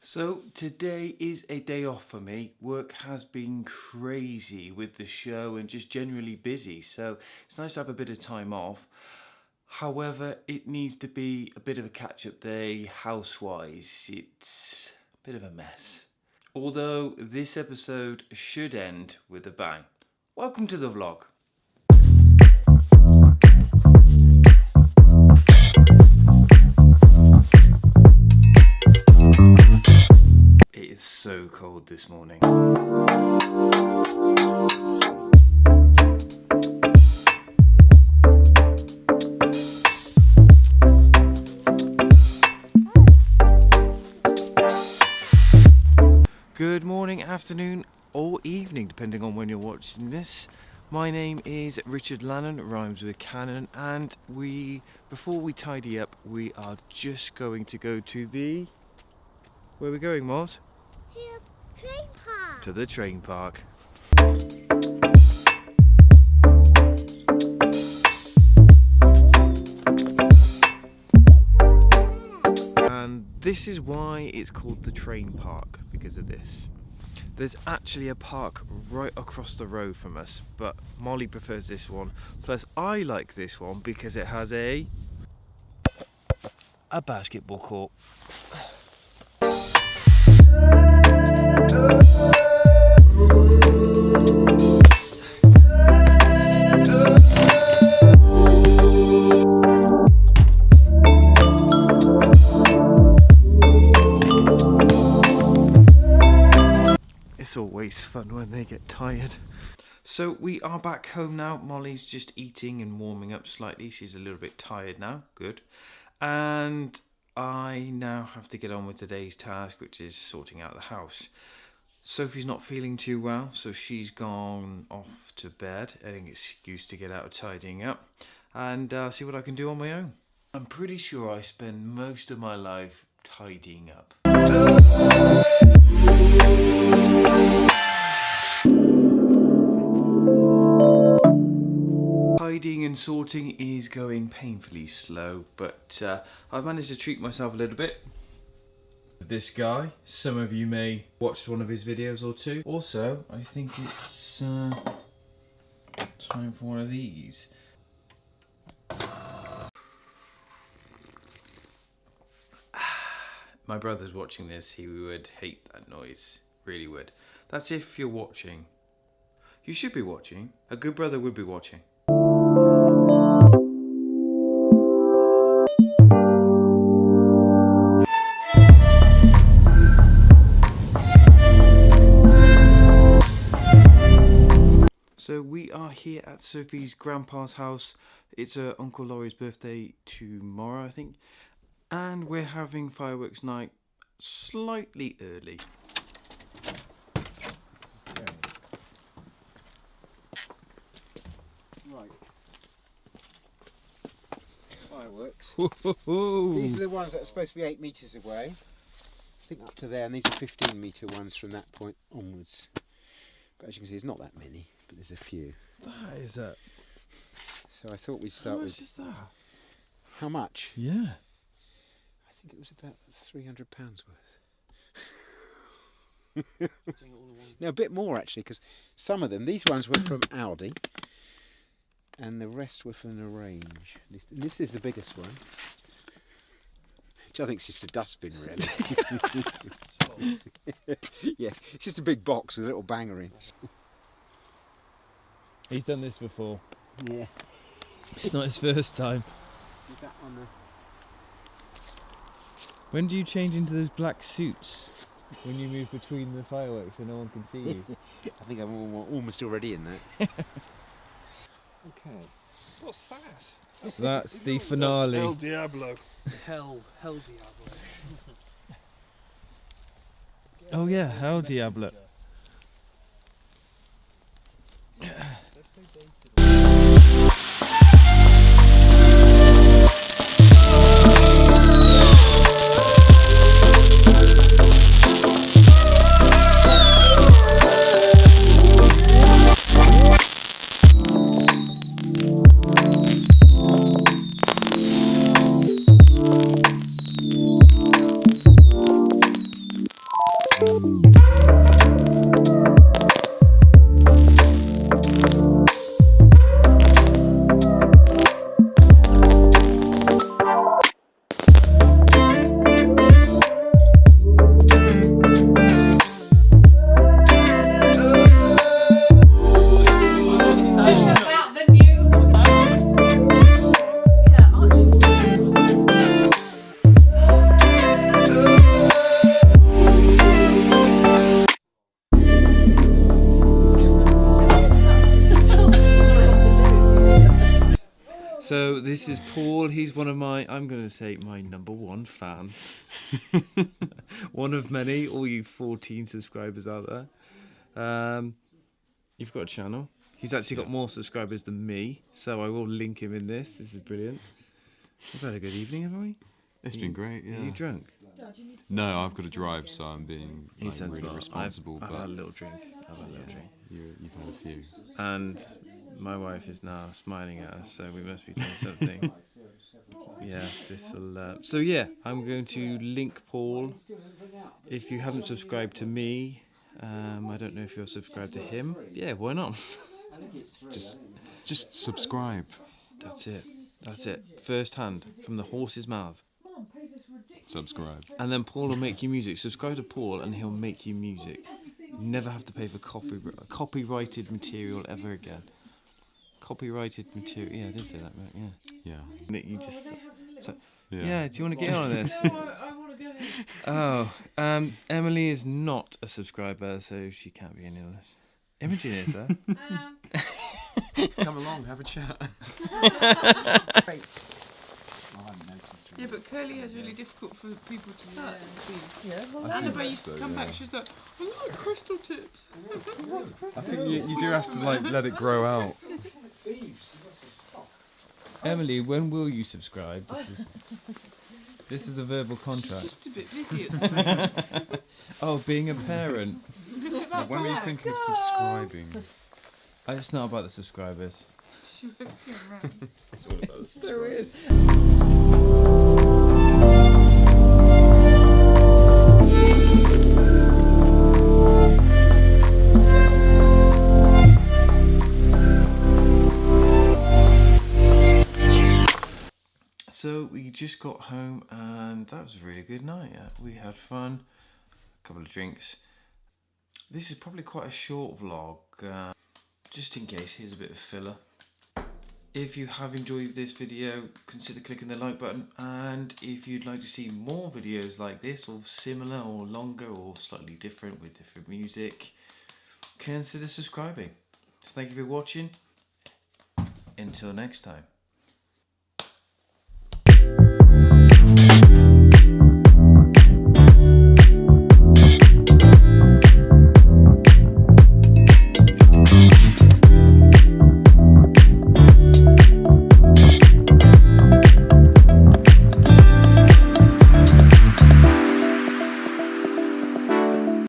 So today is a day off for me. Work has been crazy with the show and just generally busy, so it's nice to have a bit of time off. However, it needs to be a bit of a catch-up day house-wise. It's a bit of a mess. Although this episode should end with a bang. Welcome to the vlog. It is so cold this morning. Good morning, afternoon, or evening, depending on when you're watching this. My name is Richard Lannen, rhymes with Cannon, and before we tidy up, we are just going to go to the... Where are we going, Mos? Train park. To the train park. And this is why it's called the train park, because of this. There's actually a park right across the road from us, but Molly prefers this one. Plus I like this one because it has a basketball court. It's always fun when they get tired. So we are back home now. Molly's just eating and warming up slightly. She's a little bit tired now. Good. And I now have to get on with today's task, which is sorting out the house. Sophie's not feeling too well, so she's gone off to bed, an excuse to get out of tidying up, and see what I can do on my own. I'm pretty sure I spend most of my life tidying up. Tidying and sorting is going painfully slow, but I've managed to treat myself a little bit. This guy, some of you may watch one of his videos or two. Also, I think it's time for one of these. My brother's watching this, he would hate that noise, really would. That's if you're watching. You should be watching. A good brother would be watching. So we are here at Sophie's grandpa's house. It's Uncle Laurie's birthday tomorrow, I think. And we're having fireworks night slightly early. Okay. Right. Fireworks. These are the ones that are supposed to be 8 metres away. I think up to there, and these are 15-metre ones from that point onwards. But as you can see, there's not that many, but there's a few. That is a... So I thought we'd start with... How much is that? How much? Yeah. I think it was about £300 worth. No, a bit more actually, because some of them, these ones were from Aldi, and the rest were from the range. This is the biggest one, which I think is just a dustbin, really. Yeah, it's just a big box with a little banger in. He's done this before. Yeah. It's not his first time. Is that on the... When do you change into those black suits? When you move between the fireworks so no one can see you? I think I'm almost already in that. Okay. What's that? That's the finale. El Diablo. Hell Diablo. Oh yeah, El Diablo. This is Paul. He's one of my, I'm going to say, my #1 fan. One of many. All you 14 subscribers out there. You've got a channel. He's actually got more subscribers than me, so I will link him in this. This is brilliant. We've had a good evening, haven't we? It's been great, yeah. Are you drunk? No, I've got to drive, so I'm being He like, sounds really well. responsible. I've but had a little drink. I've had a little drink. you've had a few. And my wife is now smiling at us, so we must be doing something. Yeah, this'll. So yeah, I'm going to link Paul. If you haven't subscribed to me, I don't know if you're subscribed to him. Yeah, why not? Just subscribe. That's it. That's it. First hand from the horse's mouth. Subscribe. And then Paul will make you music. Subscribe to Paul, and he'll make you music. Never have to pay for copyrighted material ever again. Copyrighted material. Yeah, I did say that right. Yeah. Yeah. Nick, you just. So, Yeah. yeah. Do you want to get on this? I want to go. Oh, Emily is not a subscriber, so she can't be any of this. Imogen is, though. Come along, have a chat. Yeah, but curly hair is really difficult for people to cut. Annabelle used to come back, she was like, I like crystal tips. I think you do have to like let it grow out. Emily, when will you subscribe? This is a verbal She's contract. just a bit busy at the moment. Oh, being a parent. When were you thinking of subscribing? It's not about the subscribers. She won't turn around. It's all about the So weird. So we just got home, and that was a really good night. Yeah, we had fun, a couple of drinks. This is probably quite a short vlog, just in case. Here's a bit of filler. If you have enjoyed this video, consider clicking the like button, and if you'd like to see more videos like this, or similar, or longer, or slightly different with different music, consider subscribing. Thank you for watching. Until next time.